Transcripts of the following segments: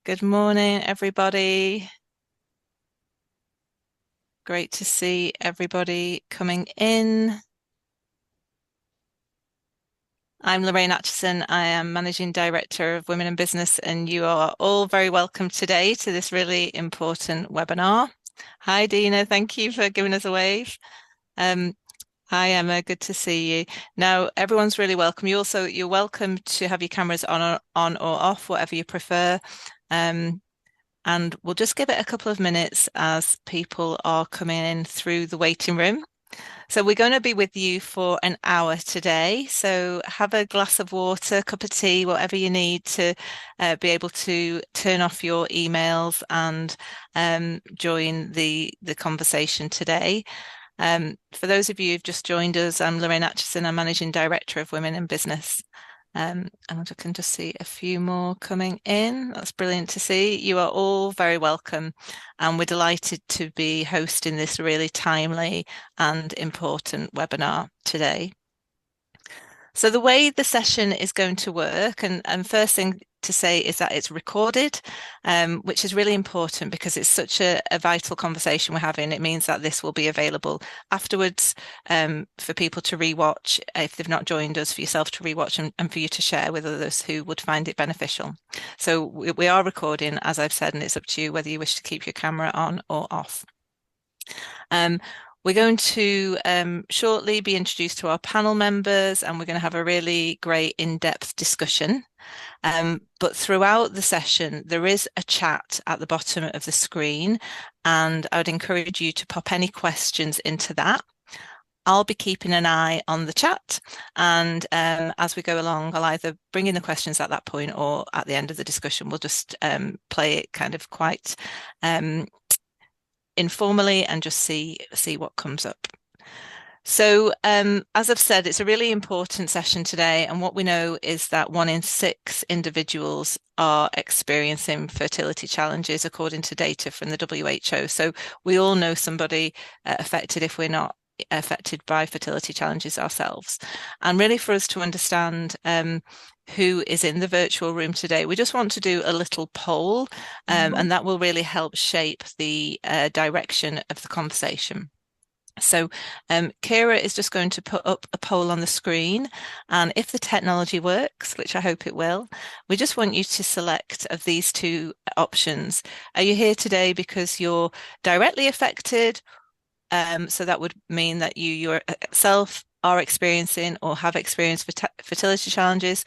Good morning, everybody. Great to see everybody coming in. I'm Lorraine Atchison. I am Managing Director of Women in Business, and you are all very welcome today to this really important webinar. Hi, Dina. Thank you for giving us a wave. Hi, Emma. Good to see you. Now, everyone's really welcome. You're welcome to have your cameras on or off, whatever you prefer. And we'll just give it a couple of minutes as people are coming in through the waiting room. So we're going to be with you for an hour today. So have a glass of water, cup of tea, whatever you need to be able to turn off your emails and join the conversation today. For those of you who've just joined us, I'm Lorraine Atchison. I'm Managing Director of Women in Business. And I can just see a few more coming in. That's brilliant to see. You are all very welcome. And we're delighted to be hosting this really timely and important webinar today. So the way the session is going to work, and first thing to say is that it's recorded, which is really important because it's such a vital conversation we're having. It means that this will be available afterwards for people to rewatch if they've not joined us, for yourself to rewatch and for you to share with others who would find it beneficial. So we are recording, as I've said, and it's up to you whether you wish to keep your camera on or off. We're going to shortly be introduced to our panel members, and we're going to have a really great in-depth discussion. But throughout the session, there is a chat at the bottom of the screen, and I would encourage you to pop any questions into that. I'll be keeping an eye on the chat, and as we go along, I'll either bring in the questions at that point or at the end of the discussion. We'll just play it kind of quite informally and just see what comes up. So as I've said, it's a really important session today. And what we know is that 1 in 6 individuals are experiencing fertility challenges, according to data from the WHO. So we all know somebody affected if we're not affected by fertility challenges ourselves. And really for us to understand who is in the virtual room today, we just want to do a little poll, and that will really help shape the direction of the conversation. So Kira is just going to put up a poll on the screen, and if the technology works, which I hope it will, we just want you to select of these two options. Are you here today because you're directly affected? So that would mean that you yourself are experiencing or have experienced fertility challenges,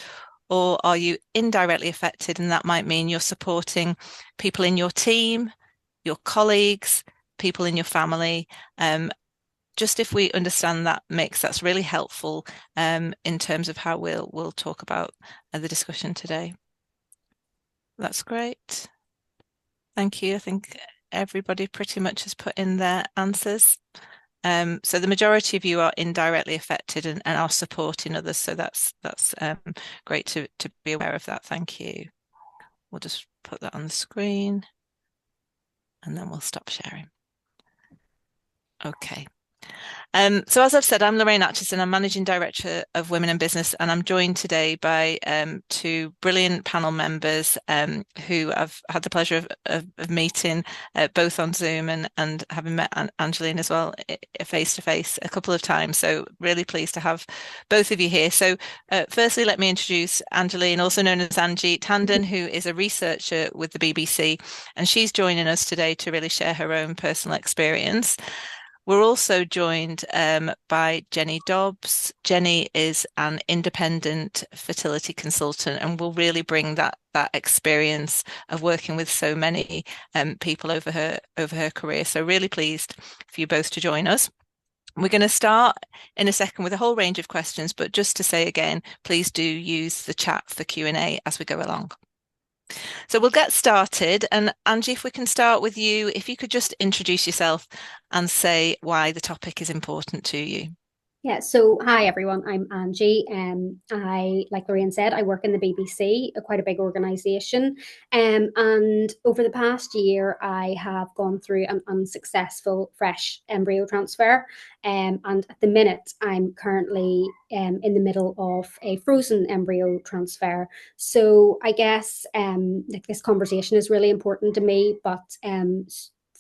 or are you indirectly affected? And that might mean you're supporting people in your team, your colleagues, people in your family. Just if we understand that mix, that's really helpful in terms of how we'll talk about the discussion today. That's great. Thank you. I think everybody pretty much has put in their answers. So the majority of you are indirectly affected and are supporting others. So that's great to be aware of that. Thank you. We'll just put that on the screen and then we'll stop sharing. Okay. So as I've said, I'm Lorraine Atchison. I'm Managing Director of Women in Business, and I'm joined today by two brilliant panel members who I've had the pleasure of meeting both on Zoom and having met Angeline as well face to face a couple of times. So really pleased to have both of you here. So firstly, let me introduce Angeline, also known as Angie Tandon, who is a researcher with the BBC, and she's joining us today to really share her own personal experience. We're also joined by Jenny Dobbs. Jenny is an independent fertility consultant and will really bring that experience of working with so many people over her career. So really pleased for you both to join us. We're going to start in a second with a whole range of questions, but just to say again, please do use the chat for Q&A as we go along. So we'll get started. And Angie, if we can start with you, if you could just introduce yourself and say why the topic is important to you. Yeah, so hi everyone, I'm Angie. Like Lorraine said, I work in the BBC, quite a big organisation. And over the past year, I have gone through an unsuccessful fresh embryo transfer. And at the minute, I'm currently in the middle of a frozen embryo transfer. So I guess like this conversation is really important to me, but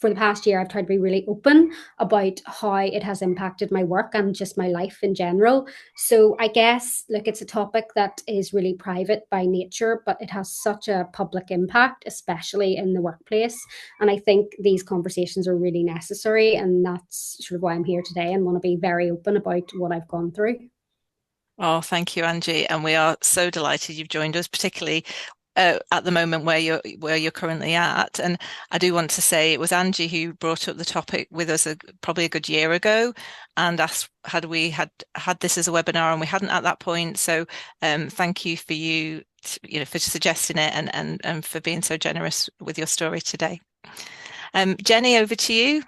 for the past year, I've tried to be really open about how it has impacted my work and just my life in general. So I guess, look, it's a topic that is really private by nature, but it has such a public impact, especially in the workplace. And I think these conversations are really necessary. And that's sort of why I'm here today and want to be very open about what I've gone through. Oh, thank you, Angie. And we are so delighted you've joined us, particularly at the moment where you're currently at. And I do want to say it was Angie who brought up the topic with us probably a good year ago, and asked had we had this as a webinar, and we hadn't at that point. So thank you for for suggesting it and for being so generous with your story today. Jenny, over to you.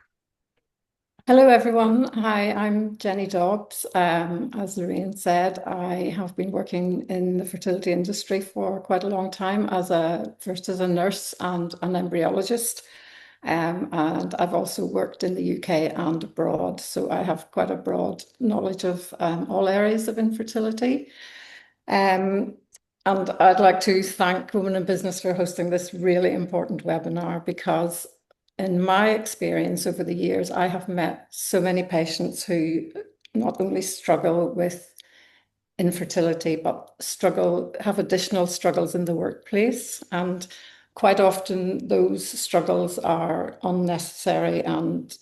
Hello, everyone. Hi, I'm Jenny Dobbs. As Lorraine said, I have been working in the fertility industry for quite a long time first as a nurse and an embryologist. And I've also worked in the UK and abroad, so I have quite a broad knowledge of all areas of infertility. Um, and I'd like to thank Women in Business for hosting this really important webinar because in my experience over the years, I have met so many patients who not only struggle with infertility, but have additional struggles in the workplace. And quite often those struggles are unnecessary and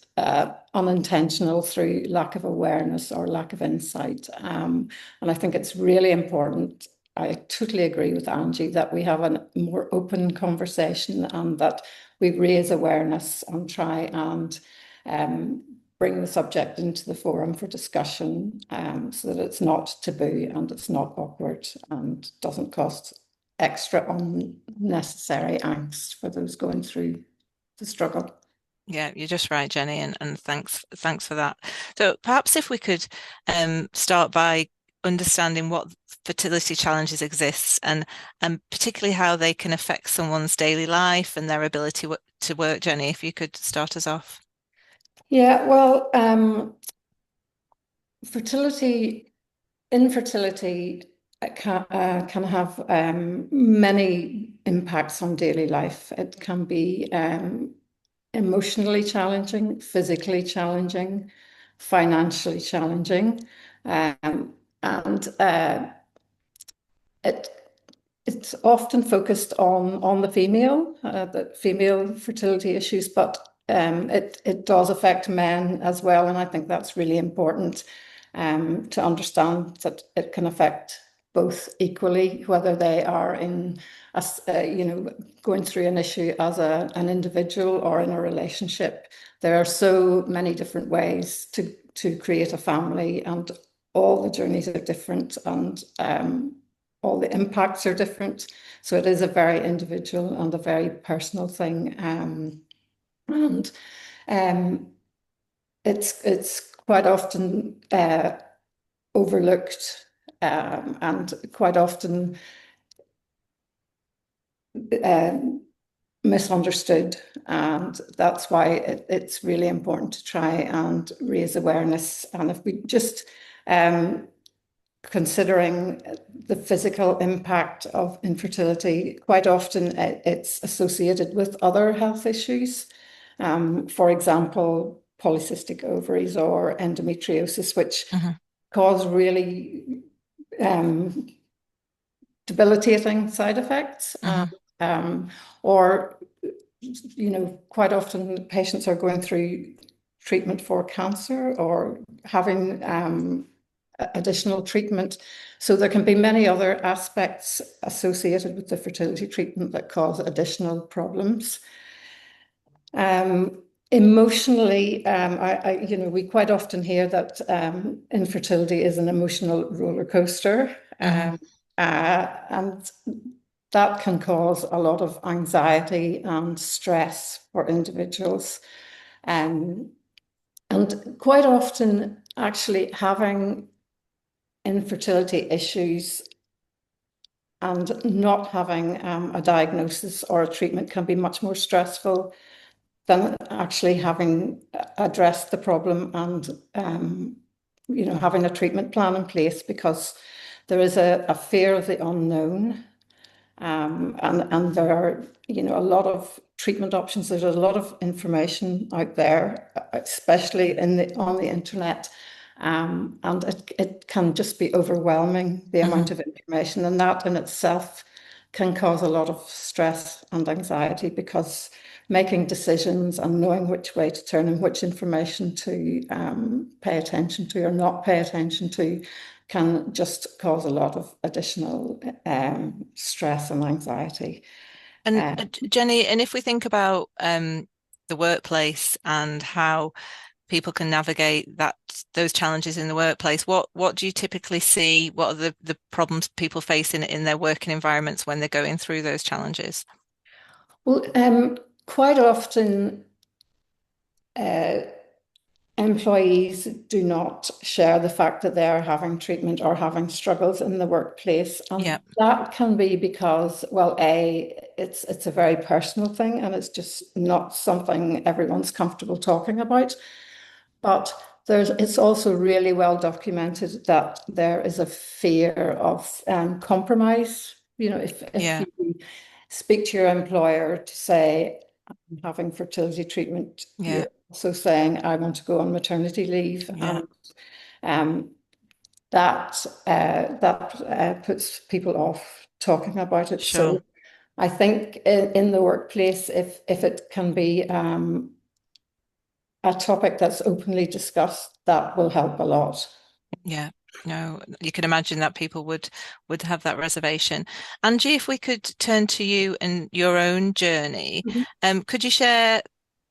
unintentional through lack of awareness or lack of insight. And I think it's really important. I totally agree with Angie that we have a more open conversation and that we raise awareness and try and um, bring the subject into the forum for discussion so that it's not taboo and it's not awkward and doesn't cost extra unnecessary angst for those going through the struggle. Yeah, you're just right, Jenny, and thanks for that. So perhaps if we could start by understanding what fertility challenges exist and particularly how they can affect someone's daily life and their ability to work, Jenny, if you could start us off. Yeah, well, fertility, infertility can have many impacts on daily life. It can be emotionally challenging, physically challenging, financially challenging. And it it's often focused on the female fertility issues, but it does affect men as well, and I think that's really important to understand that it can affect both equally, whether they are in going through an issue as an individual or in a relationship. There are so many different ways to create a family, and all the journeys are different, and all the impacts are different. So it is a very individual and a very personal thing. And um, it's quite often overlooked and quite often um, misunderstood. And that's why it's really important to try and raise awareness. And if we just considering the physical impact of infertility, quite often it's associated with other health issues. For example, polycystic ovaries or endometriosis, which Mhm. cause really um, debilitating side effects. Mhm. Um, or, quite often patients are going through treatment for cancer or having additional treatment. So there can be many other aspects associated with the fertility treatment that cause additional problems. Emotionally, we quite often hear that infertility is an emotional roller coaster, Mhm. and that can cause a lot of anxiety and stress for individuals. And quite often, actually having infertility issues and not having a diagnosis or a treatment can be much more stressful than actually having addressed the problem and having a treatment plan in place, because there is a fear of the unknown. And there are, a lot of treatment options. There's a lot of information out there, especially on the internet. And it can just be overwhelming, the amount of information, and that in itself can cause a lot of stress and anxiety, because making decisions and knowing which way to turn and which information to pay attention to or not pay attention to can just cause a lot of additional stress and anxiety. And Jenny, and if we think about the workplace and how people can navigate those challenges in the workplace, what do you typically see? What are the problems people face in their working environments when they're going through those challenges? Well, quite often employees do not share the fact that they're having treatment or having struggles in the workplace. And Yeah, that can be because, well, it's a very personal thing and it's just not something everyone's comfortable talking about. But it's also really well documented that there is a fear of compromise. If yeah, you speak to your employer to say, I'm having fertility treatment, yeah, you're also saying, I want to go on maternity leave. yeah, And that puts people off talking about it. sure. So I think in the workplace, if it can be a topic that's openly discussed, that will help a lot. Yeah, no, you can imagine that people would have that reservation. Angie, if we could turn to you and your own journey, Mhm. could you share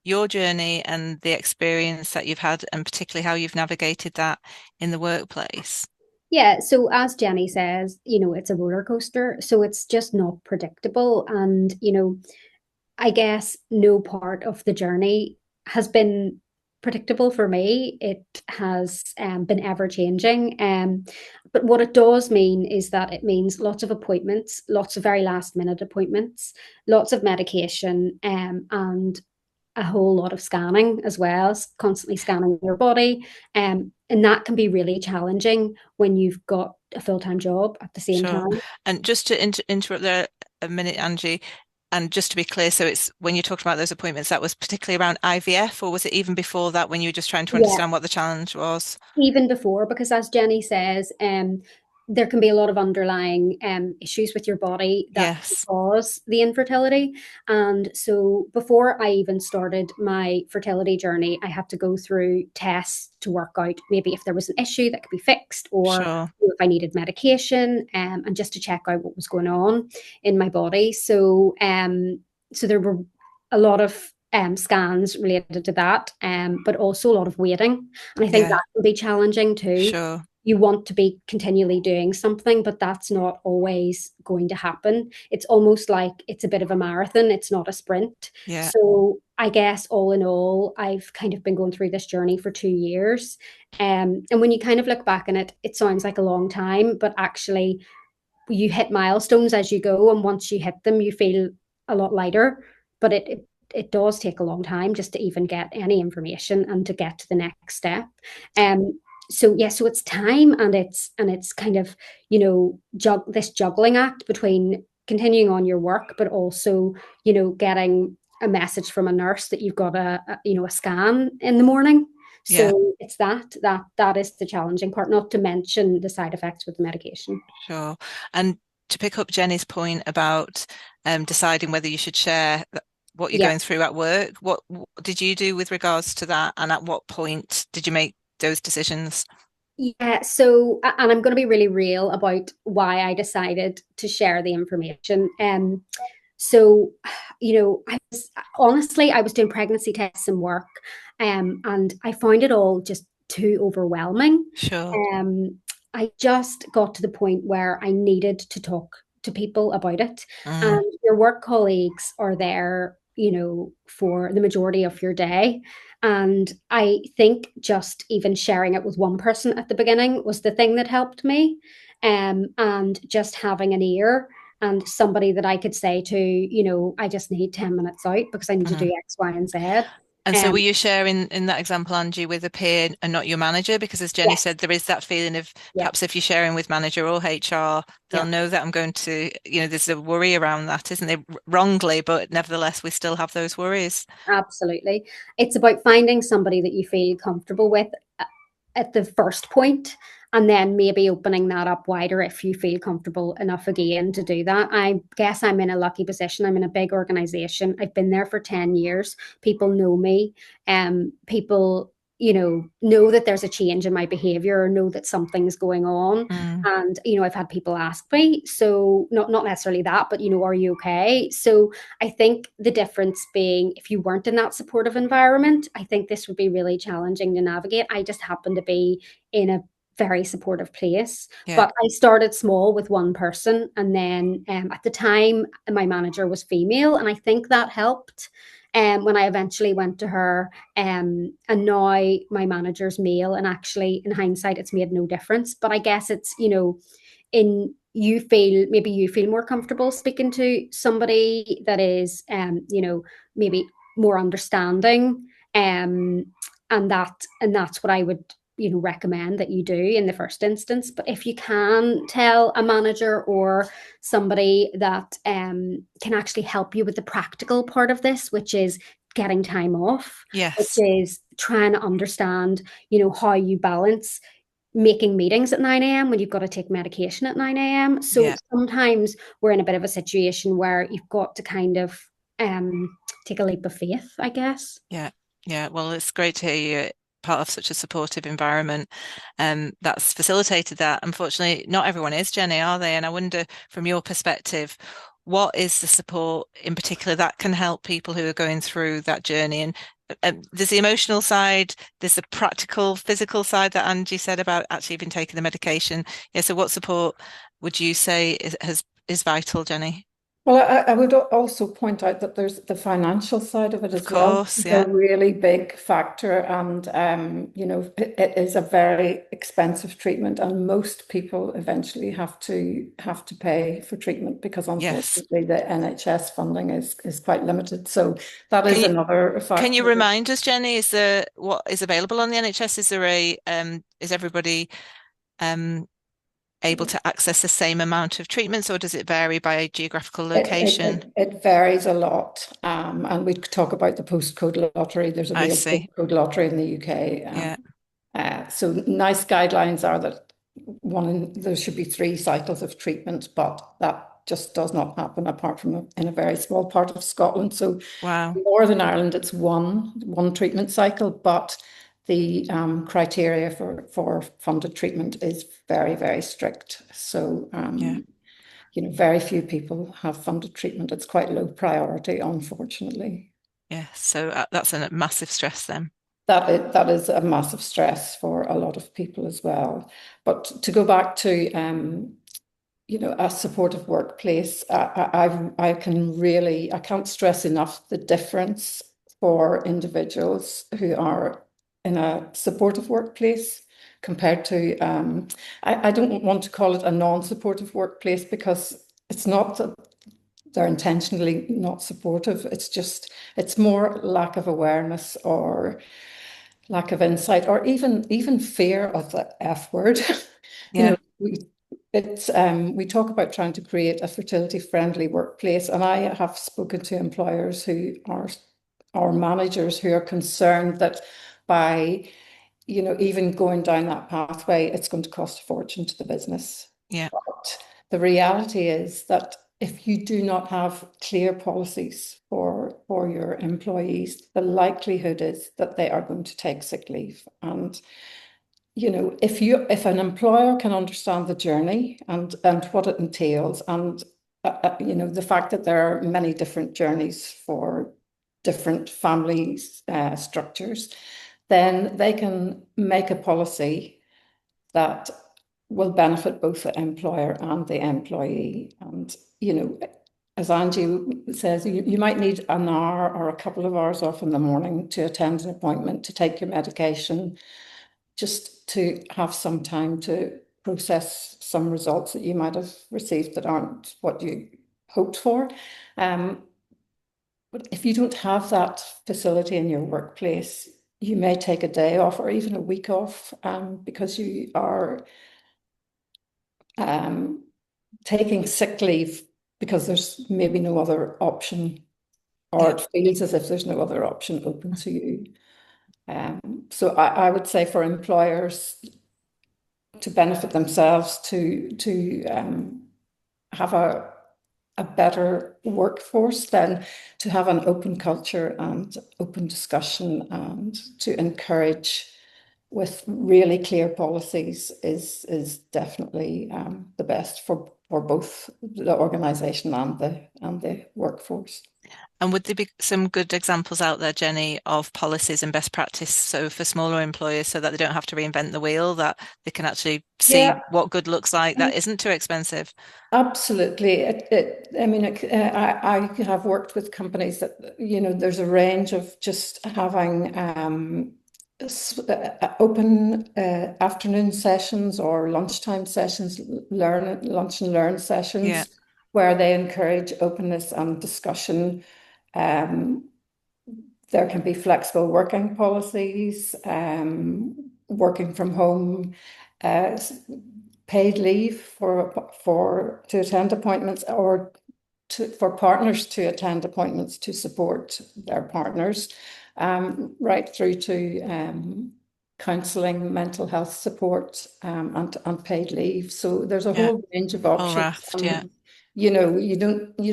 your journey and the experience that you've had, and particularly how you've navigated that in the workplace? Yeah, so as Jenny says, it's a roller coaster, so it's just not predictable. And, I guess no part of the journey has been predictable for me. It has been ever changing. But what it does mean is that it means lots of appointments, lots of very last minute appointments, lots of medication, and a whole lot of scanning as well, constantly scanning your body. And that can be really challenging when you've got a full-time job at the same Sure. time. And just to interrupt there a minute, Angie, and just to be clear, so it's when you talked about those appointments, that was particularly around IVF, or was it even before that when you were just trying to Yeah, understand what the challenge was? even before, because as Jenny says, there can be a lot of underlying issues with your body that can Yes, cause the infertility. And so before I even started my fertility journey, I had to go through tests to work out maybe if there was an issue that could be fixed, or sure. if I needed medication, and just to check out what was going on in my body. So there were a lot of scans related to that, but also a lot of waiting. And I think Yeah, that can be challenging too. sure. You want to be continually doing something, but that's not always going to happen. It's almost like it's a bit of a marathon, it's not a sprint. Yeah, So I guess all in all, I've kind of been going through this journey for 2 years. And when you kind of look back on it, it sounds like a long time, but actually you hit milestones as you go, and once you hit them you feel a lot lighter. But it does take a long time just to even get any information and to get to the next step. So yeah, so it's time, and it's kind of, this juggling act between continuing on your work, but also, getting a message from a nurse that you've got a scan in the morning. yeah, So it's that is the challenging part, not to mention the side effects with the medication. sure. And to pick up Jenny's point about deciding whether you should share what you're Yeah. going through at work, what did you do with regards to that? And at what point did you make those decisions? Yeah, so and I'm going to be really real about why I decided to share the information. So, I was doing pregnancy tests and work, and I found it all just too overwhelming. Sure. I just got to the point where I needed to talk to people about it, Mm, and your work colleagues are there for the majority of your day. And I think just even sharing it with one person at the beginning was the thing that helped me. And just having an ear and somebody that I could say to, I just need 10 minutes out because I need to do Mhm. X, Y, and Z. And so were Um, you sharing in that example, Angie, with a peer and not your manager? Because as Jenny said, yes, there is that feeling of yeah, perhaps if you're sharing with manager or HR, they'll yeah. know that I'm going to, there's a worry around that, isn't there? Wrongly, but nevertheless, we still have those worries. Absolutely. It's about finding somebody that you feel comfortable with at the first point, and then maybe opening that up wider if you feel comfortable enough again to do that. I guess I'm in a lucky position. I'm in a big organization. I've been there for 10 years. People know me. People, know that there's a change in my behavior or know that something's going on. Mm, And, I've had people ask me, so not necessarily that, but, are you okay? So I think the difference being if you weren't in that supportive environment, I think this would be really challenging to navigate. I just happen to be in a very supportive place. yeah, But I started small with one person. And then at the time, my manager was female. And I think that helped. When I eventually went to her, and now my manager's male, and actually, in hindsight, it's made no difference. But I guess it's, in maybe you feel more comfortable speaking to somebody that is maybe more understanding, and that's what I would recommend that you do in the first instance. But if you can tell a manager or somebody that can actually help you with the practical part of this, which is getting time off, which yes, is trying to understand how you balance making meetings at 9 a.m. when you've got to take medication at 9 a.m. So yeah, sometimes we're in a bit of a situation where you've got to kind of take a leap of faith, I guess. yeah, yeah. Well, it's great to hear you part of such a supportive environment that's facilitated that. Unfortunately, not everyone is, Jenny, are they? And I wonder, from your perspective, what is the support in particular that can help people who are going through that journey? And there's the emotional side, there's the practical, physical side that Angie said about actually even taking the medication. Yeah, so what support would you say is vital, Jenny? Well, I would also point out that there's the financial side of it Of as well. course, It's a yeah. really big factor, and it is a very expensive treatment, and most people eventually have to pay for treatment because Yes. unfortunately the NHS funding is quite limited. So that Can is you another Can you factor. remind us, Jenny, is there what is available on the NHS? Is there is everybody um able to access the same amount of treatments, or does it vary by geographical It, it, location? it, it varies a lot. And we could talk about the postcode lottery. There's a I real see. postcode lottery in the UK. Yeah. So nice guidelines are that there should be 3 cycles of treatment, but that just does not happen apart from in a very small part of Scotland. So Wow. in Northern Ireland, it's one treatment cycle, but the criteria for funded treatment is very, very strict. So Yeah. very few people have funded treatment. It's quite low priority, unfortunately. Yeah. So that's a massive stress then. That is a massive stress for a lot of people as well. But to go back to a supportive workplace, I can't stress enough the difference for individuals who are in a supportive workplace compared to I don't want to call it a non-supportive workplace because it's not that they're intentionally not supportive. It's more lack of awareness or lack of insight, or even fear of the F word. You know, Yeah. we talk about trying to create a fertility friendly workplace, and I have spoken to employers who are or managers who are concerned that by even going down that pathway, it's going to cost a fortune to the business. Yeah. But the reality is that if you do not have clear policies for your employees, the likelihood is that they are going to take sick leave. And if an employer can understand the journey and what it entails, and the fact that there are many different journeys for different family structures, then they can make a policy that will benefit both the employer and the employee. And as Angie says, you might need an hour or a couple of hours off in the morning to attend an appointment, to take your medication, just to have some time to process some results that you might have received that aren't what you hoped for. But if you don't have that facility in your workplace, you may take a day off or even a week off, because you are um, taking sick leave because there's maybe no other option, or Yeah. it feels as if there's no other option open to you. So I would say for employers to benefit themselves, to have a better workforce, then to have an open culture and open discussion, and to encourage with really clear policies is definitely the best for both the organisation and the workforce. And would there be some good examples out there, Jenny, of policies and best practice so for smaller employers so that they don't have to reinvent the wheel, that they can actually see Yeah, what good looks like that isn't too expensive? absolutely. I mean, I have worked with companies that, there's a range of just having open afternoon sessions or lunchtime sessions, lunch and learn Yeah, sessions, where they encourage openness and discussion. Um, there can be flexible working policies, working from home, uh, paid leave for to attend appointments, or for partners to attend appointments to support their partners, right through to counselling, mental health support, and paid leave. So there's a yeah, whole range of whole options. raft. Yeah, You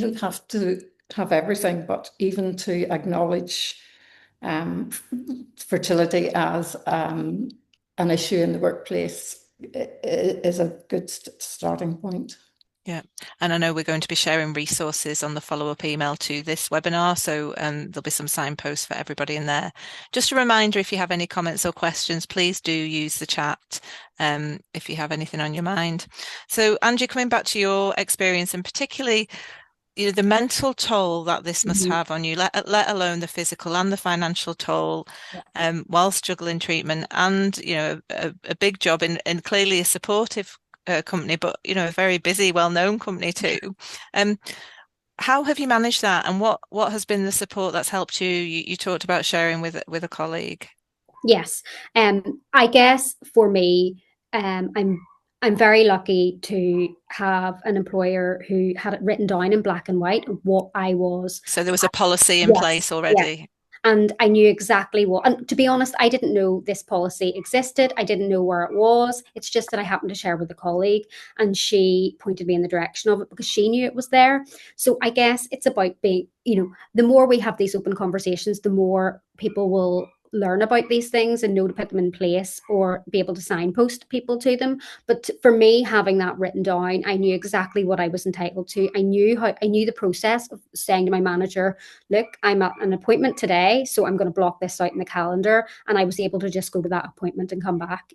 don't have to have everything, but even to acknowledge um, fertility as an issue in the workplace is a good starting point. yeah. And I know we're going to be sharing resources on the follow-up email to this webinar, so there'll be some signposts for everybody in there. Just a reminder, if you have any comments or questions, please do use the chat if you have anything on your mind. So, Angie, coming back to your experience, and particularly the mental toll that this must Mhm. have on you, let alone the physical and the financial toll, Yeah. whilst juggling treatment and, a big job in clearly a supportive company, but, a very busy, well-known company too. Um, how have you managed that, and what has been the support that's helped you? You talked about sharing with a colleague. Yes. I guess for me, I'm very lucky to have an employer who had it written down in black and white what I was. So there was a policy in Yes. place Yes. already. And I knew exactly what, and to be honest, I didn't know this policy existed. I didn't know where it was. It's just that I happened to share with a colleague, and she pointed me in the direction of it because she knew it was there. So I guess it's about being, the more we have these open conversations, the more people will learn about these things and know to put them in place or be able to signpost people to them. But for me, having that written down, I knew exactly what I was entitled to. I knew the process of saying to my manager, look, I'm at an appointment today, so I'm going to block this out in the calendar. And I was able to just go to that appointment and come back,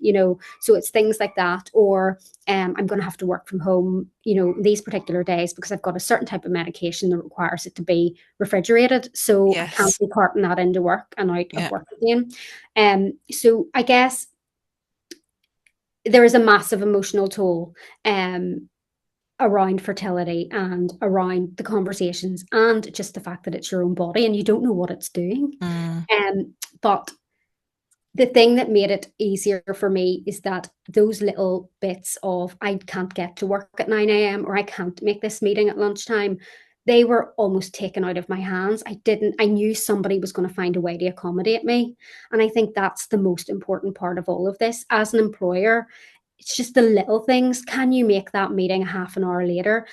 So it's things like that. Or I'm going to have to work from home, these particular days because I've got a certain type of medication that requires it to be refrigerated. So I can't Yes. be carting that into work and out of Yeah. work again. So I guess there is a massive emotional toll around fertility and around the conversations and just the fact that it's your own body and you don't know what it's doing. Mm, But the thing that made it easier for me is that those little bits of I can't get to work at 9 a.m. or I can't make this meeting at lunchtime, they were almost taken out of my hands. I knew somebody was going to find a way to accommodate me. And I think that's the most important part of all of this. As an employer, it's just the little things. Can you make that meeting a half an hour later?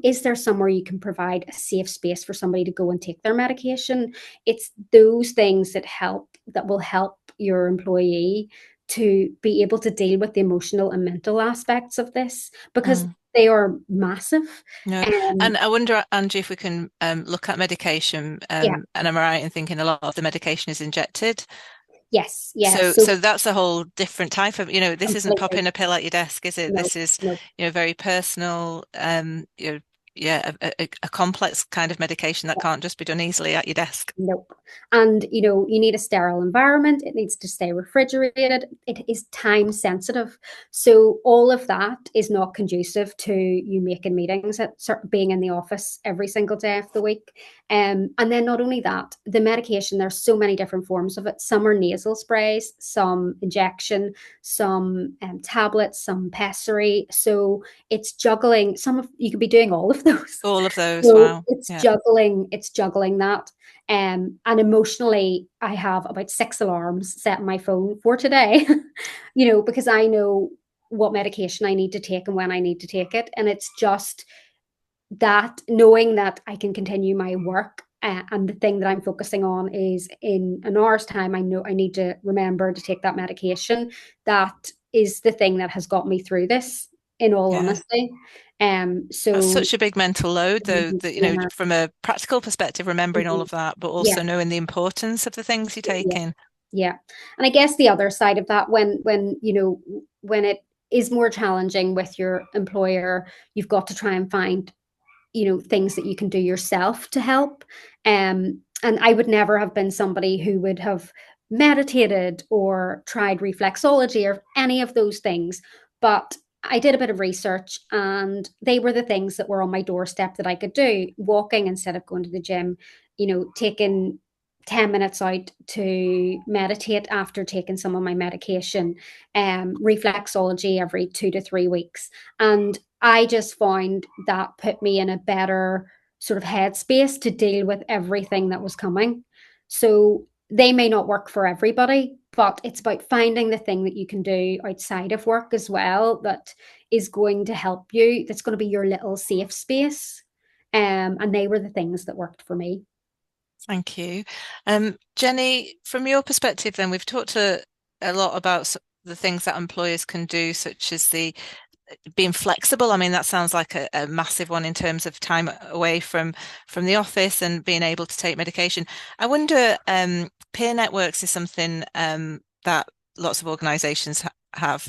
Is there somewhere you can provide a safe space for somebody to go and take their medication? It's those things that will help your employee to be able to deal with the emotional and mental aspects of this because mm. they are massive. No, Um, and I wonder, Angie, if we can look at medication. yeah, And am I right in thinking a lot of the medication is injected? yes, yes. So, So so that's a whole different type of, this isn't completely, popping a pill at your desk, is it? no, This is, no, very personal. yeah, a complex kind of medication that can't just be done easily at your desk. Nope. And you need a sterile environment. It needs to stay refrigerated. It is time sensitive. So all of that is not conducive to you making meetings at being in the office every single day of the week. And then not only that, the medication, there's so many different forms of it. Some are nasal sprays, some injection, some tablets, some pessary. So it's juggling. You could be doing all of those. All of those. So Wow. it's Yeah. juggling that. And emotionally, I have about 6 alarms set on my phone for today, because I know what medication I need to take and when I need to take it. And it's just that knowing that I can continue my work, and the thing that I'm focusing on is in an hour's time, I know I need to remember to take that medication. That is the thing that has got me through this, in all Yeah. honesty. That's So such a big mental load, though, that, yeah, from a practical perspective, remembering all of that, but yeah, also knowing the importance of the things you take yeah. in. Yeah. And I guess the other side of that, when it is more challenging with your employer, you've got to try and find, things that you can do yourself to help. And I would never have been somebody who would have meditated or tried reflexology or any of those things. But I did a bit of research, and they were the things that were on my doorstep that I could do. Walking instead of going to the gym, taking 10 minutes out to meditate after taking some of my medication, reflexology every 2 to 3 weeks. And I just found that put me in a better sort of headspace to deal with everything that was coming. So they may not work for everybody, but it's about finding the thing that you can do outside of work as well that is going to help you, that's going to be your little safe space. And they were the things that worked for me. Thank you. Jenny, from your perspective, then, we've talked a lot about the things that employers can do, such as the being flexible. I mean, that sounds like a massive one in terms of time away from the office and being able to take medication. I wonder, peer networks is something that lots of organizations have.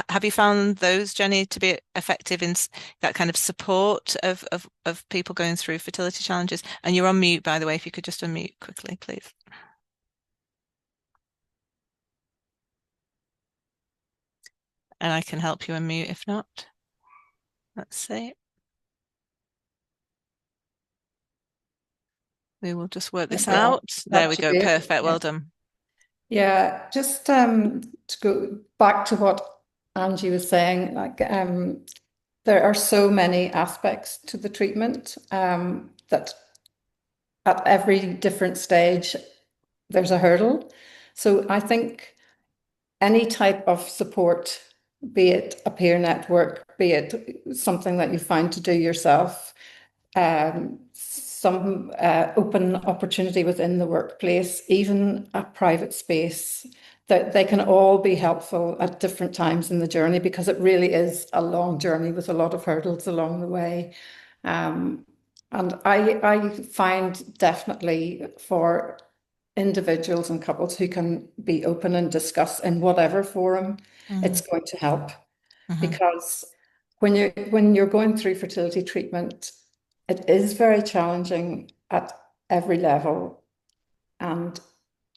Have you found those, Jenny, to be effective in that kind of support of people going through fertility challenges? And you're on mute, by the way, if you could just unmute quickly, please. And I can help you unmute if not. Let's see. We will just work this out. There we go. Perfect. Well done. Yeah, just to go back to what Angie was saying, like there are so many aspects to the treatment that at every different stage there's a hurdle. So I think any type of support, be it a peer network, be it something that you find to do yourself, some open opportunity within the workplace, even a private space, that they can all be helpful at different times in the journey, because it really is a long journey with a lot of hurdles along the way. And I find definitely for individuals and couples who can be open and discuss in whatever forum, it's going to help. Because when you're going through fertility treatment, it is very challenging at every level, and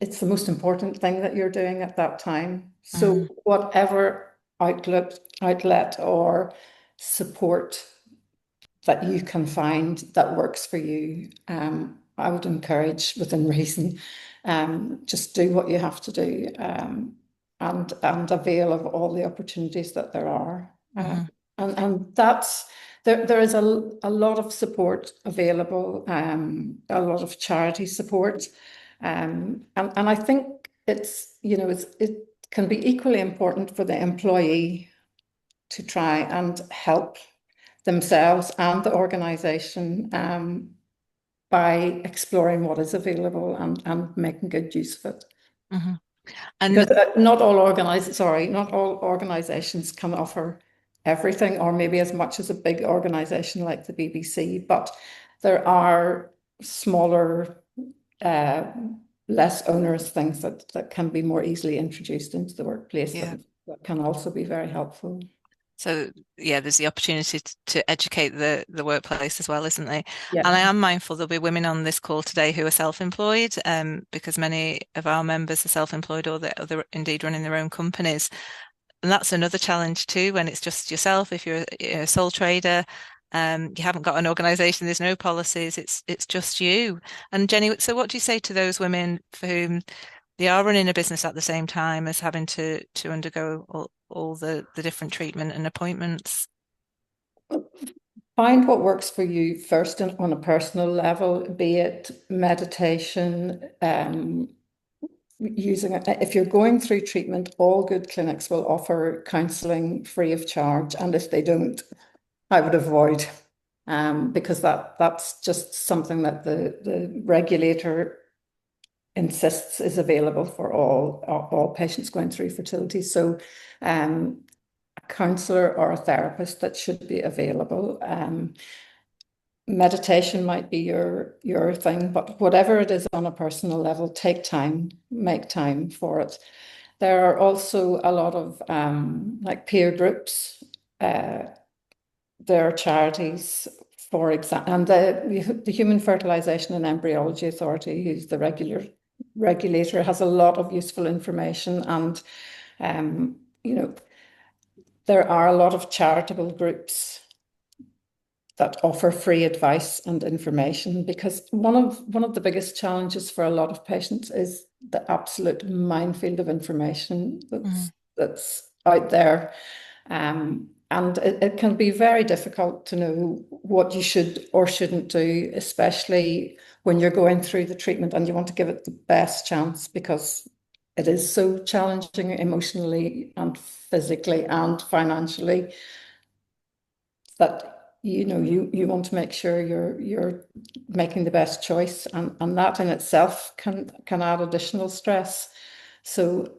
it's the most important thing that you're doing at that time. So whatever outlet or support that you can find that works for you, I would encourage within reason, just do what you have to do, and avail of all the opportunities that there are. And that's there is a lot of support available, a lot of charity support, and I think it can be equally important for the employee to try and help themselves and the organisation, by exploring what is available and making good use of it. And Because not all organisations can offer everything, or maybe as much as a big organisation like the BBC, but there are smaller, less onerous things that can be more easily introduced into the workplace, yeah. that can also be very helpful. So yeah, there's the opportunity to educate the workplace as well, isn't there? Yeah. And I am mindful there'll be women on this call today who are self-employed, because many of our members are self-employed or they're indeed running their own companies. And that's another challenge too, when it's just yourself. If you're a sole trader, you haven't got an organization, there's no policies, it's just you. And Jenny, so what do you say to those women for whom they are running a business at the same time as having to undergo all the different treatment and appointments? Find what works for you first and on a personal level, be it meditation, using it. If you're going through treatment, all good clinics will offer counselling free of charge. And if they don't, I would avoid, because that's just something that the regulator insists is available for all patients going through fertility. So a counsellor or a therapist that should be available. Meditation might be your thing, but whatever it is on a personal level, take time, make time for it. There are also a lot of like peer groups. There are charities, for example, and the Human Fertilization and Embryology Authority, who's the regulator, has a lot of useful information, and you know, there are a lot of charitable groups that offer free advice and information, because one of the biggest challenges for a lot of patients is the absolute minefield of information that's out there. And it can be very difficult to know what you should or shouldn't do, especially when you're going through the treatment and you want to give it the best chance, because it is so challenging emotionally and physically and financially that you want to make sure you're making the best choice, and that in itself can add additional stress. So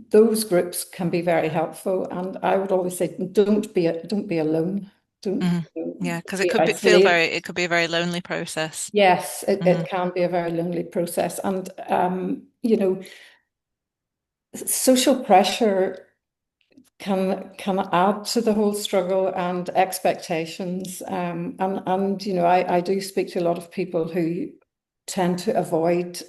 those groups can be very helpful, and I would always say don't be alone. Don't, Yeah, because it be could isolated. it could be a very lonely process. Yes, Hmm. it can be a very lonely process, and social pressure can add to the whole struggle and expectations. And I do speak to a lot of people who tend to avoid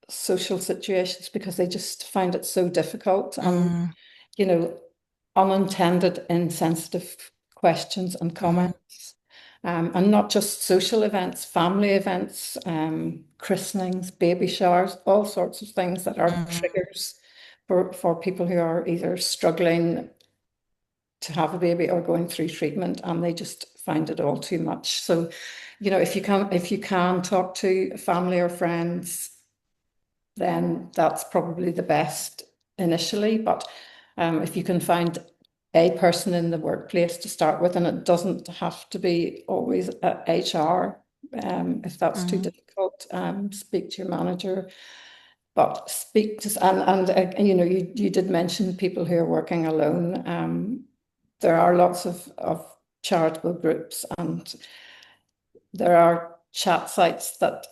social situations because they just find it so difficult. And Mm, you know, unintended insensitive questions and mm, comments. And not just social events, family events, christenings, baby showers, all sorts of things that are mm, triggers for people who are either struggling to have a baby or going through treatment, and they just find it all too much. So, if you can talk to family or friends, then that's probably the best initially. But if you can find a person in the workplace to start with, and it doesn't have to be always HR, if that's too mm, difficult, speak to your manager. But speak to, and you did mention people who are working alone. There are lots of charitable groups, and there are chat sites that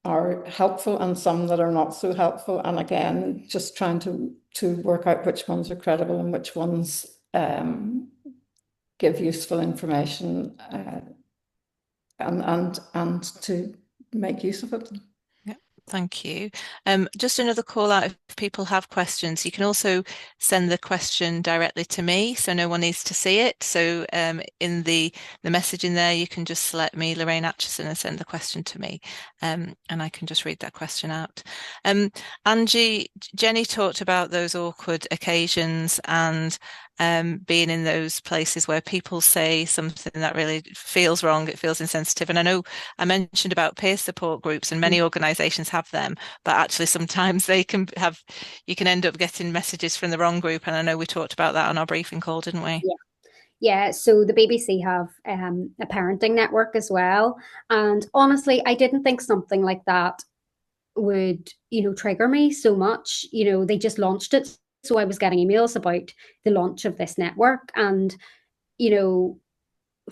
are helpful and some that are not so helpful. And again, just trying to work out which ones are credible and which ones give useful information, and to make use of it. yeah, thank you. Just another call out if people have questions. You can also send the question directly to me, so no one needs to see it. So in the message in there, you can just select me, Lorraine Atchison, and send the question to me, and I can just read that question out. Angie, Jenny talked about those awkward occasions and being in those places where people say something that really feels wrong, it feels insensitive. And I know I mentioned about peer support groups, and many organizations have them, but actually sometimes they can have, you can end up getting messages from the wrong group. And I know we talked about that on our briefing call, didn't we? Yeah. Yeah, so the BBC have a parenting network as well. And honestly, I didn't think something like that would, trigger me so much. They just launched it. So I was getting emails about the launch of this network. And, you know,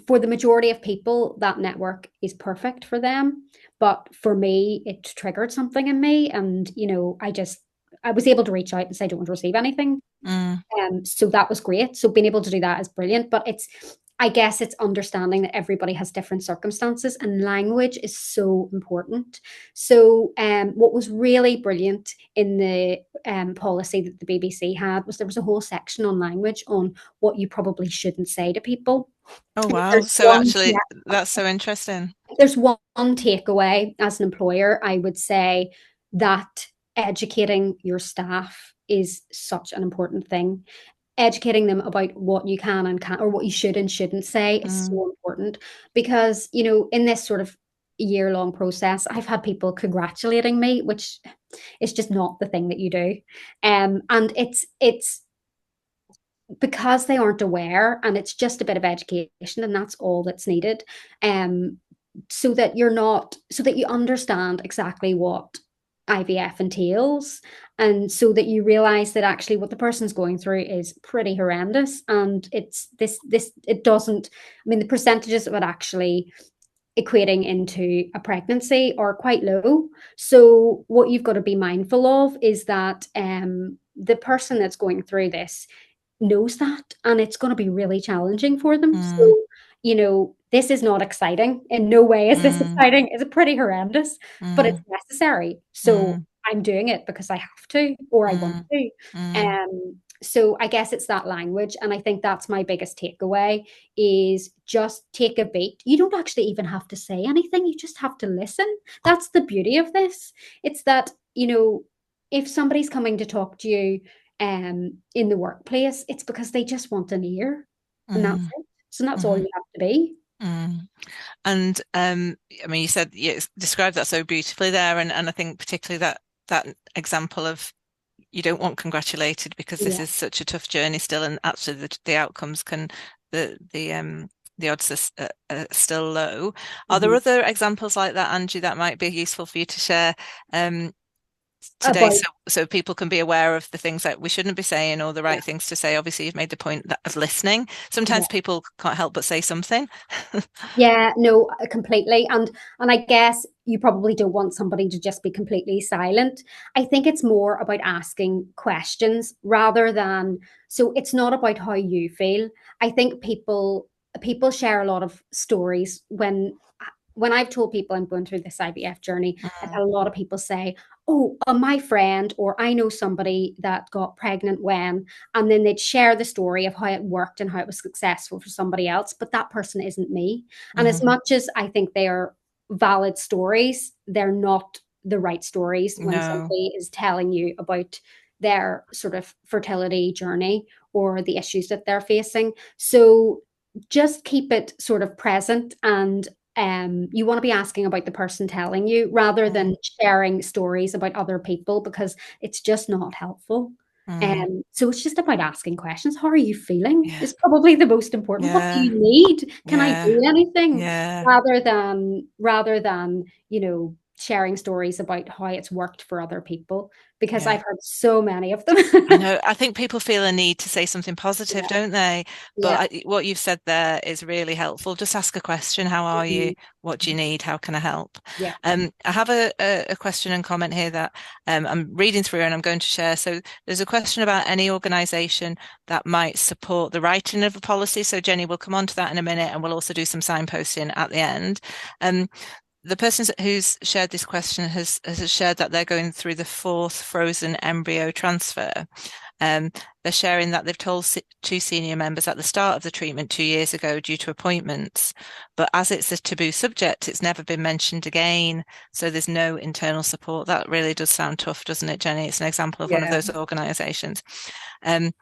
for the majority of people, that network is perfect for them. But for me, it triggered something in me. And, I was able to reach out and say, I don't want to receive anything. Mm, So that was great. So being able to do that is brilliant. But I guess it's understanding that everybody has different circumstances, and language is so important. So what was really brilliant in the policy that the BBC had was there was a whole section on language, on what you probably shouldn't say to people. oh And if wow. there's So one, actually that's so interesting. if there's one takeaway as an employer, I would say that educating your staff is such an important thing. Educating them about what you can and can't, or what you should and shouldn't say, is Mm, so important. Because, in this sort of year-long process, I've had people congratulating me, which is just not the thing that you do. And it's because they aren't aware, and it's just a bit of education, and that's all that's needed. Um, so that you understand exactly what IVF entails, and so that you realize that actually what the person's going through is pretty horrendous, and it doesn't, I mean, the percentages of it actually equating into a pregnancy are quite low. So what you've got to be mindful of is that the person that's going through this knows that, and it's going to be really challenging for them. mm, So, this is not exciting. In no way is this mm, exciting. It's pretty horrendous, but it's mm, necessary. So mm, I'm doing it because I have to, or I want mm, to. mm, So I guess it's that language. And I think that's my biggest takeaway, is just take a beat. You don't actually even have to say anything. You just have to listen. That's the beauty of this. It's that, if somebody's coming to talk to you in the workplace, it's because they just want an ear, and that's mm, it. So that's all mm, you have to be. mm. And I mean, you said, you described that so beautifully there, and I think particularly that example of, you don't want congratulated because this Yeah. is such a tough journey still, and actually the outcomes can, the odds are still low. Are there Mhm. other examples like that, Angie, that might be useful for you to share today, About so people can be aware of the things that we shouldn't be saying, or the yeah, right things to say? Obviously, you've made the point of listening. yeah. Sometimes people can't help but say something. Yeah, no, completely. And I guess you probably don't want somebody to just be completely silent. I think it's more about asking questions rather than, so it's not about how you feel. I think people share a lot of stories. When I've told people I'm going through this IVF journey, I've Mm, had a lot of people say, "Oh, my friend, or I know somebody that got pregnant when," and then they'd share the story of how it worked and how it was successful for somebody else, but that person isn't me. And as mm, much as I think they are valid stories, they're not the right stories when no. somebody is telling you about their sort of fertility journey or the issues that they're facing. So just keep it sort of present, and you want to be asking about the person telling you rather Mm, than sharing stories about other people, because it's just not helpful. mm, So it's just about asking questions. How are you feeling yeah, is probably the most important. What do yeah, you need? Can I yeah, do anything? yeah, Rather than sharing stories about how it's worked for other people, because yeah. I've heard so many of them. I know. I think people feel a need to say something positive, Yeah, don't they? yeah, But what you've said there is really helpful. Just ask a question. How are you? mhm, What do you need? How can I help? yeah. I have a question and comment here that I'm reading through and I'm going to share. So there's a question about any organisation that might support the writing of a policy. So Jenny, will come on to that in a minute, and we'll also do some signposting at the end. Um, the person who's shared this question has shared that they're going through the fourth frozen embryo transfer. They're sharing that they've told two senior members at the start of the treatment 2 years ago due to appointments, but as it's a taboo subject, it's never been mentioned again. So there's no internal support. That really does sound tough, doesn't it, Jenny? It's an example of one of Yeah. those organisations. And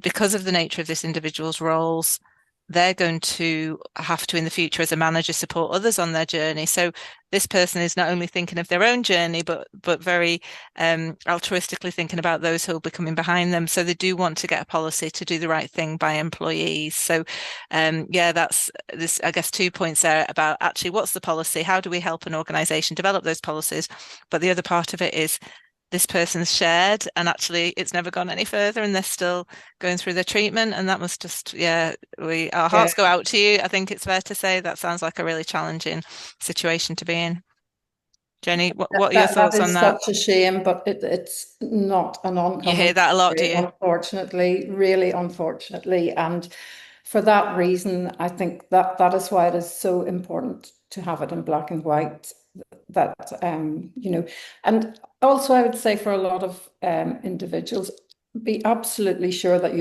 because of the nature of this individual's roles, they're going to have to, in the future, as a manager, support others on their journey. So this person is not only thinking of their own journey, but very altruistically thinking about those who will be coming behind them. So they do want to get a policy to do the right thing by employees. So yeah, that's this, I guess, 2 points there about actually what's the policy, how do we help an organisation develop those policies, but the other part of it is this person's shared and actually it's never gone any further and they're still going through their treatment, and that must just, yeah, our Yeah. hearts go out to you. I think it's fair to say that sounds like a really challenging situation to be in. Jenny, what are your That thoughts on is that? such a shame, but it's not an You uncommon hear that a lot, do story, you? unfortunately, really unfortunately. And for that reason, I think that that is why it is so important to have it in black and white. That and also I would say for a lot of individuals, be absolutely sure that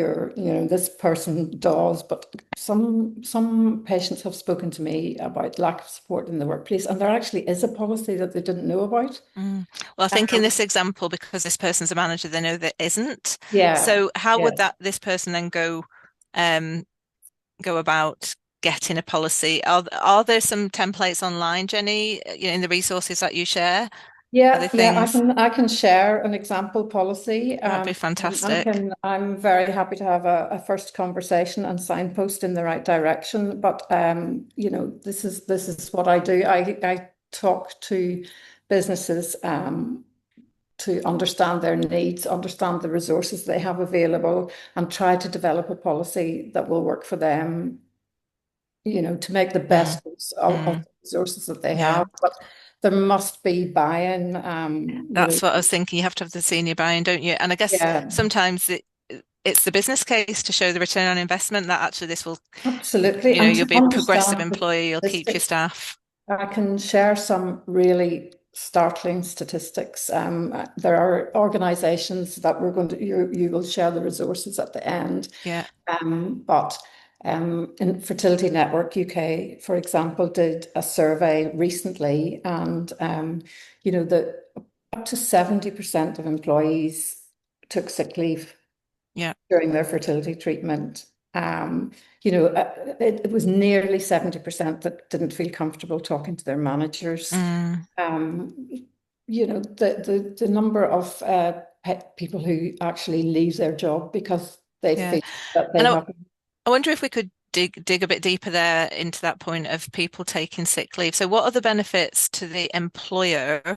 this person does, but some patients have spoken to me about lack of support in the workplace, and there actually is a policy that they didn't know about. Mm. Well, I think in Um, this example, because this person's a manager, they know there isn't. yeah, So how yeah, would this person then um, go about getting a policy? Are there some templates online, Jenny, in the resources that you share? Are there yeah. I things can share an example policy. that'd be fantastic? I'm very happy to have a first conversation and signpost in the right direction. But this is what I do. I talk to businesses to understand their needs, understand the resources they have available, and try to develop a policy that will work for them, to make the Mm, best use of mm, the resources that they yeah. have. But there must be buy-in, That's what I was thinking. You have to have the senior buy-in, don't you? And I guess yeah, sometimes it's the business case to show the return on investment that actually this will, absolutely. And you'll to be a progressive understand the employer, you'll keep your statistics, staff. I can share some really startling statistics. There are organizations that you will share the resources at the end. Yeah, But in Fertility Network UK, for example, did a survey recently, and that up to 70% of employees took sick leave yeah. during their fertility treatment. It was nearly 70% that didn't feel comfortable talking to their managers. Mm, Um, the number of people who actually leave their job because they yeah. feel that they And have. I wonder if we could dig a bit deeper there into that point of people taking sick leave. So what are the benefits to the employer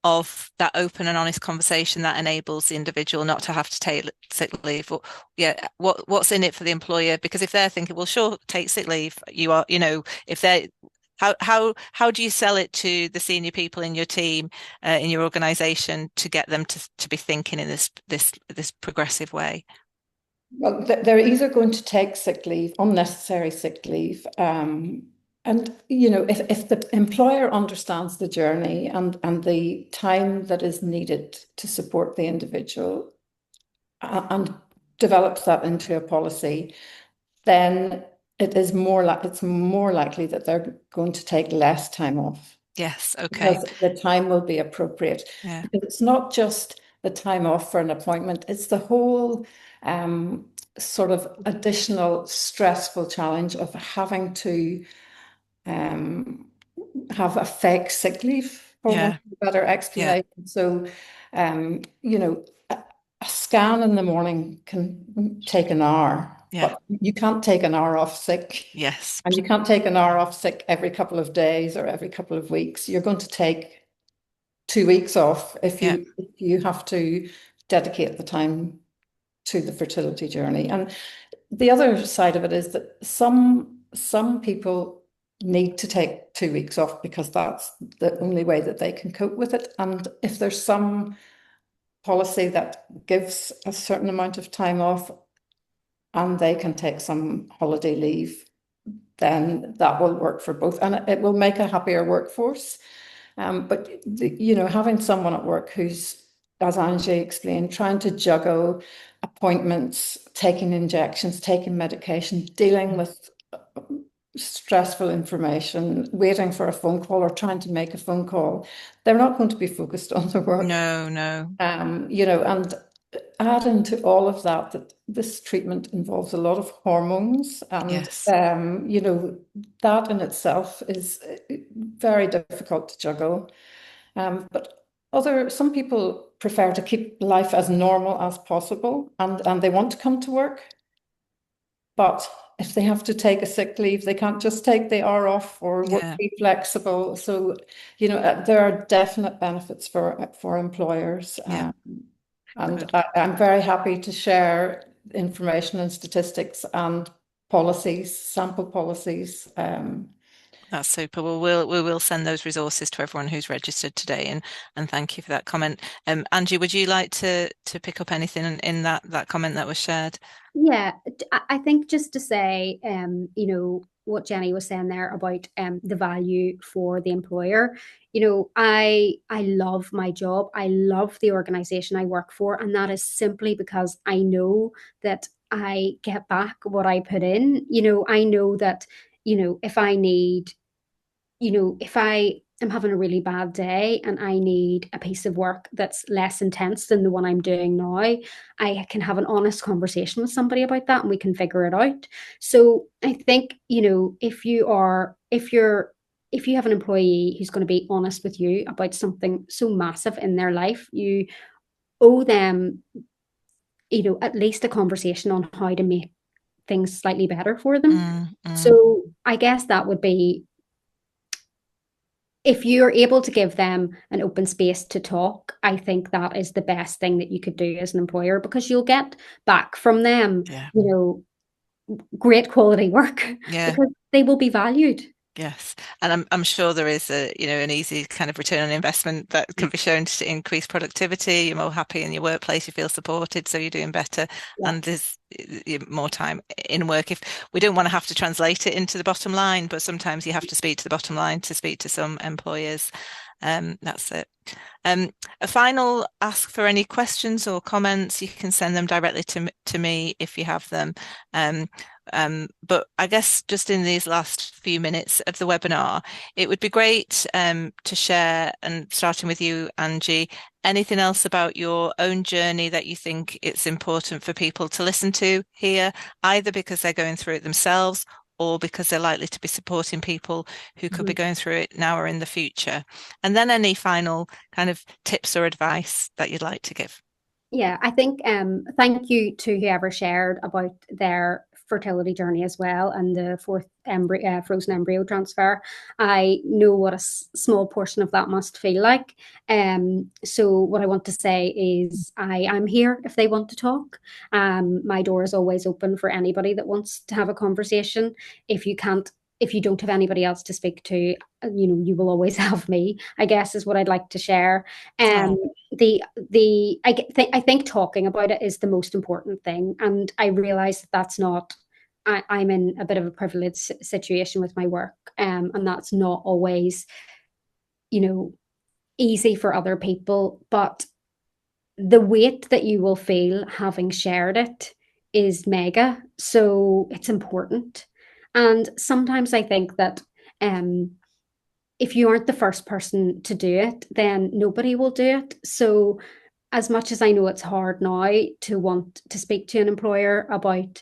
of that open and honest conversation that enables the individual not to have to take sick leave? Or, yeah, what's in it for the employer? Because if they're thinking, well, sure, take sick leave, you are, if they how do you sell it to the senior people in your team, in your organization to get them to be thinking in this progressive way? Well, they're either going to take sick leave, unnecessary sick leave, and if the employer understands the journey and the time that is needed to support the individual, and develops that into a policy, then it's more likely that they're going to take less time off Yes, okay. because the time will be appropriate. Yeah, Because it's not just the time off for an appointment, it's the whole sort of additional stressful challenge of having to um, have a fake sick leave, for want yeah, of a better yeah, explanation. So, a scan in the morning can take an hour, yeah, but you can't take an hour off sick. yes, And you can't take an hour off sick every couple of days or every couple of weeks. You're going to take 2 weeks off yeah, if you have to dedicate the time to the fertility journey. And the other side of it is that some people need to take 2 weeks off because that's the only way that they can cope with it. And if there's some policy that gives a certain amount of time off and they can take some holiday leave, then that will work for both, and it will make a happier workforce. But having someone at work who's, as Angie explained, trying to juggle appointments, taking injections, taking medication, dealing with stressful information, waiting for a phone call or trying to make a phone call, they're not going to be focused on their work. no, no, And adding to all of that, that this treatment involves a lot of hormones, and yes, that in itself is very difficult to juggle. But some people prefer to keep life as normal as possible, and they want to come to work, but if they have to take a sick leave, they can't just take the hour off or work, yeah, be flexible. So, there are definite benefits for employers. yeah, And good. I'm very happy to share information and statistics and policies, sample policies. That's super. Well, we will send those resources to everyone who's registered today, and thank you for that comment. Angie, would you like to pick up anything in that comment that was shared? Yeah, I think just to say, what Jenny was saying there about the value for the employer. I love my job. I love the organization I work for, and that is simply because I know that I get back what I put in. I know that, if I need, if I am having a really bad day and I need a piece of work that's less intense than the one I'm doing now, I can have an honest conversation with somebody about that and we can figure it out. So I think, if you have an employee who's going to be honest with you about something so massive in their life, you owe them, at least a conversation on how to make things slightly better for them. So I guess that would be, if you're able to give them an open space to talk, I think that is the best thing that you could do as an employer, because you'll get back from them, Yeah. great quality work, Yeah. because they will be valued. Yes, and I'm sure there is an easy kind of return on investment that can be shown to increase productivity. You're more happy in your workplace, you feel supported, so you're doing better, Yeah. and there's more time in work. If we don't want to have to translate it into the bottom line, but sometimes you have to speak to the bottom line to speak to some employers. That's it. A final ask for any questions or comments. You can send them directly to me if you have them. But I guess just in these last few minutes of the webinar, it would be great to share, and starting with you, Angie, anything else about your own journey that you think it's important for people to listen to here, either because they're going through it themselves or because they're likely to be supporting people who could be going through it now or in the future. And then any final kind of tips or advice that you'd like to give. Yeah, I think thank you to whoever shared about their fertility journey as well, and the fourth frozen embryo transfer. I know what a small portion of that must feel like. So what I want to say is I'm here if they want to talk. My door is always open for anybody that wants to have a conversation. If you don't have anybody else to speak to, you will always have me, I guess, is what I'd like to share. I think talking about it is the most important thing, and I realize that that's not. I'm in a bit of a privileged situation with my work, and that's not always, easy for other people. But the weight that you will feel having shared it is mega, so it's important. And sometimes I think that if you aren't the first person to do it, then nobody will do it. So as much as I know it's hard now to want to speak to an employer about,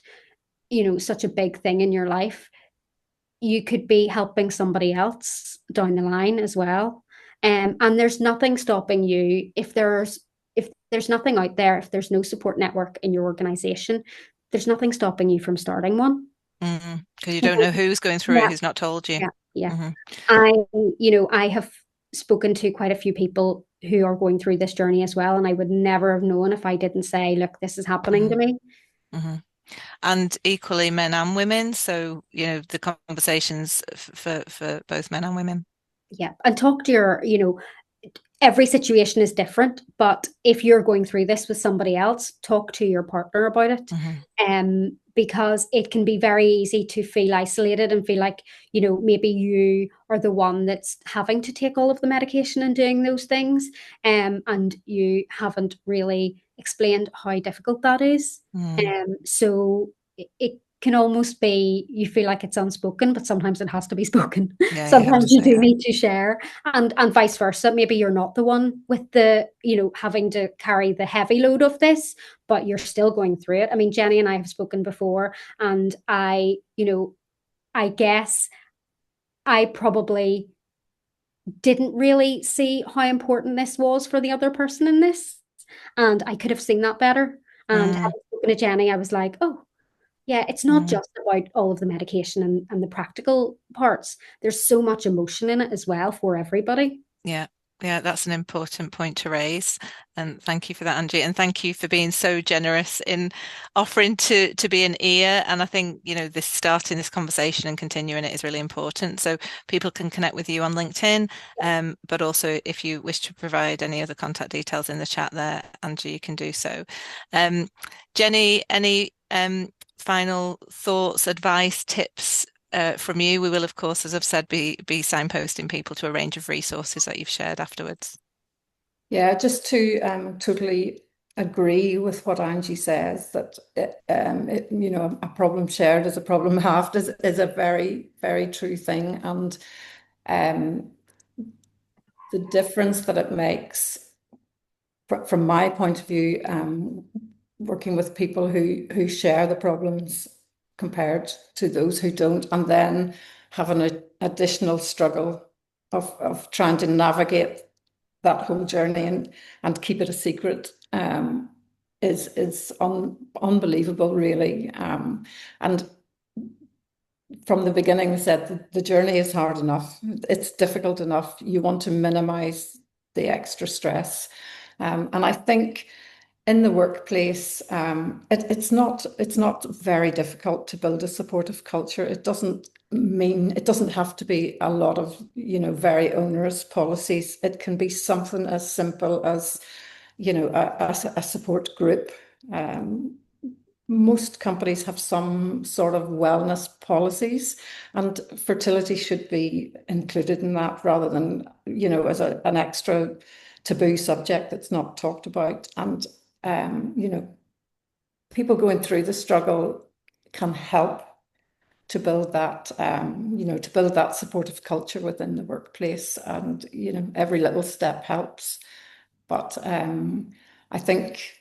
such a big thing in your life, you could be helping somebody else down the line as well. And there's nothing stopping you if there's nothing out there, if there's no support network in your organization, there's nothing stopping you from starting one. Because you don't know who's going through it, who's not told you. Yeah. I have spoken to quite a few people who are going through this journey as well, and I would never have known if I didn't say, look, this is happening to me. And equally men and women, so the conversations for both men and women. Yeah, and talk to your, every situation is different, but if you're going through this with somebody else, talk to your partner about it. Because it can be very easy to feel isolated and feel like, maybe you are the one that's having to take all of the medication and doing those things. And you haven't really explained how difficult that is. So it can almost be, you feel like it's unspoken, but sometimes it has to be spoken. Yeah, Sometimes you do need to share, and vice versa. Maybe you're not the one with the, having to carry the heavy load of this, but you're still going through it. I mean, Jenny and I have spoken before, and I guess I probably didn't really see how important this was for the other person in this, and I could have seen that better. And having spoken to Jenny, I was like, oh, yeah, it's not just about all of the medication and the practical parts. There's so much emotion in it as well for everybody. Yeah. Yeah, that's an important point to raise. And thank you for that, Angie. And thank you for being so generous in offering to be an ear. And I think, this starting this conversation and continuing it is really important. So people can connect with you on LinkedIn. But also if you wish to provide any other contact details in the chat there, Angie, you can do so. Jenny, any final thoughts, advice, tips from you? We will, of course, as I've said, be signposting people to a range of resources that you've shared afterwards. Yeah, just to totally agree with what Angie says, that a problem shared is a problem halved is a very, very true thing. And um, the difference that it makes, from my point of view, working with people who share the problems compared to those who don't, and then have an additional struggle of trying to navigate that whole journey and keep it a secret, is unbelievable, really. And from the beginning, we said the journey is hard enough. It's difficult enough. You want to minimize the extra stress. And I think in the workplace, it's not very difficult to build a supportive culture. It doesn't have to be a lot of, very onerous policies. It can be something as simple as, a support group. Most companies have some sort of wellness policies, and fertility should be included in that, rather than, as an extra taboo subject that's not talked about. And people going through the struggle can help to build that, supportive culture within the workplace. And, every little step helps. But I think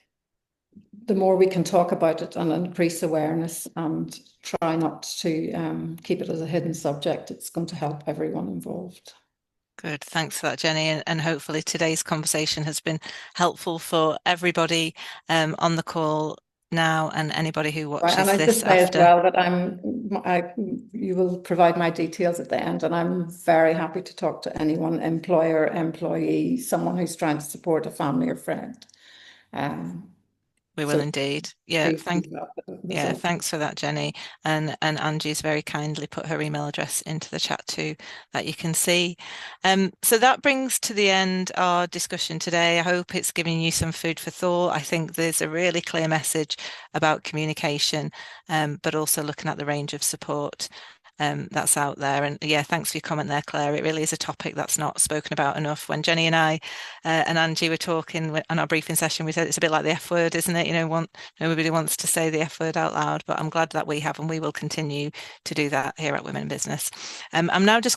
the more we can talk about it and increase awareness and try not to keep it as a hidden subject, it's going to help everyone involved. Good. Thanks for that, Jenny. And hopefully today's conversation has been helpful for everybody on the call now and anybody who Right, and watches I this just say as after. well that you will provide my details at the end, and I'm very happy to talk to anyone, employer, employee, someone who's trying to support a family or friend. We will So indeed. Yeah, please do that as yeah, well. thanks for that, Jenny. And Angie's very kindly put her email address into the chat too, that you can see. So that brings to the end our discussion today. I hope it's giving you some food for thought. I think there's a really clear message about communication, but also looking at the range of support that's out there. And yeah, thanks for your comment there, Claire. It really is a topic that's not spoken about enough. When Jenny and I and Angie were talking on our briefing session, we said it's a bit like the F word, isn't it? Nobody wants to say the F word out loud, but I'm glad that we have, and we will continue to do that here at Women in Business. I'm now just going to